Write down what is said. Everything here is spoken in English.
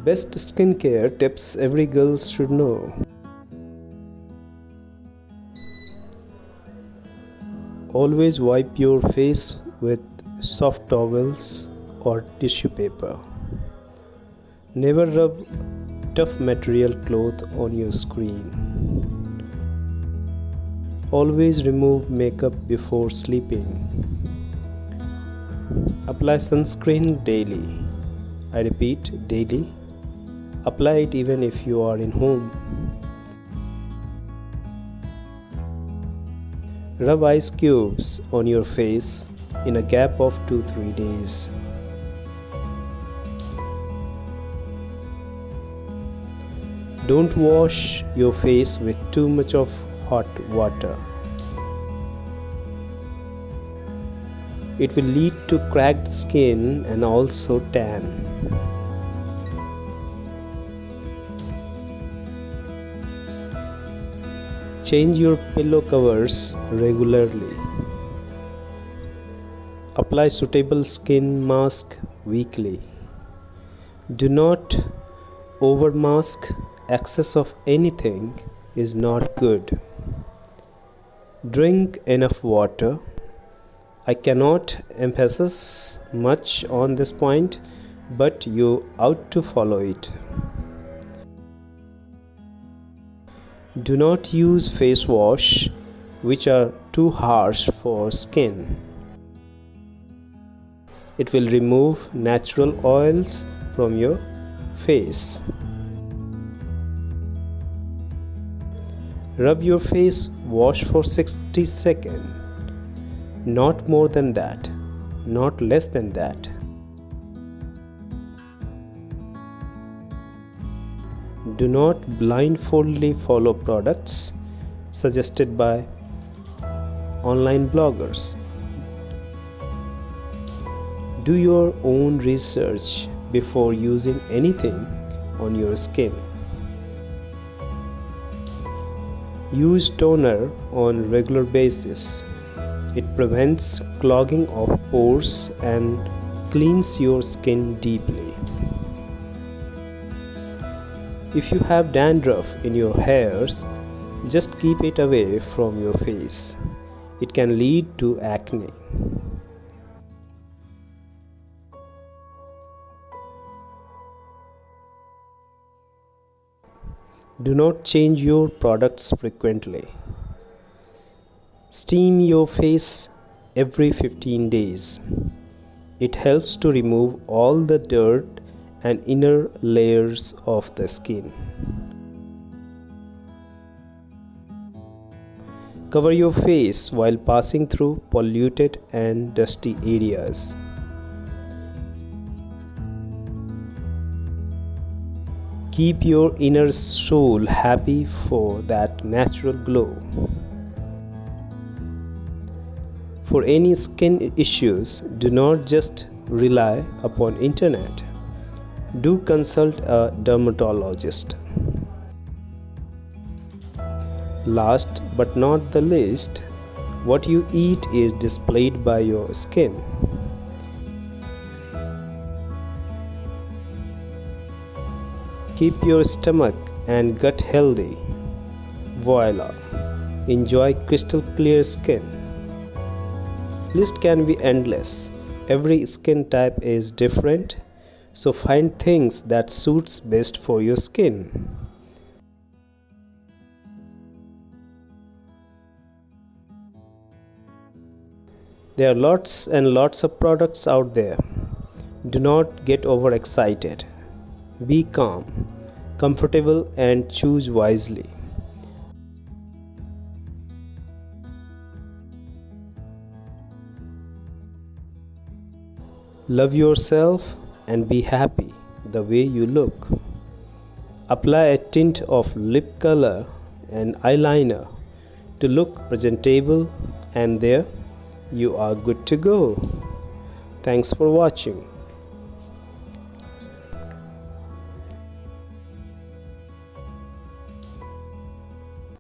Best skincare tips every girl should know. Always wipe your face with soft towels or tissue paper. Never rub tough material cloth on your screen. Always remove makeup before sleeping. Apply sunscreen daily. I repeat, daily. Apply it even if you are in home. Rub ice cubes on your face in a gap of 2-3 days. Don't wash your face with too much of hot water. It will lead to cracked skin and also tan. Change your pillow covers regularly. Apply suitable skin mask weekly. Do not overmask. Excess of anything is not good. Drink enough water. I cannot emphasize much on this point, but you ought to follow it. Do not use face wash which are too harsh for skin. It will remove natural oils from your face. Rub your face wash for 60 seconds. Not more than that, not less than that. Do not blindfoldly follow products suggested by online bloggers. Do your own research before using anything on your skin. Use toner on regular basis. It prevents clogging of pores and cleans your skin deeply. If you have dandruff in your hairs, just keep it away from your face. It can lead to acne. Do not change your products frequently. Steam your face every 15 days. It helps to remove all the dirt and inner layers of the skin. Cover your face while passing through polluted and dusty areas. Keep your inner soul happy for that natural glow. For any skin issues, do not just rely upon internet. Do consult a dermatologist. Last but not the least, what you eat is displayed by your skin. Keep your stomach and gut healthy. Voila! Enjoy crystal clear skin. List can be endless. Every skin type is different, so find things that suits best for your skin. There are lots and lots of products out there. Do not get overexcited. Be calm, comfortable, and choose wisely. Love yourself and be happy the way you look. Apply a tint of lip color and eyeliner to look presentable, and there you are good to go. Thanks for watching.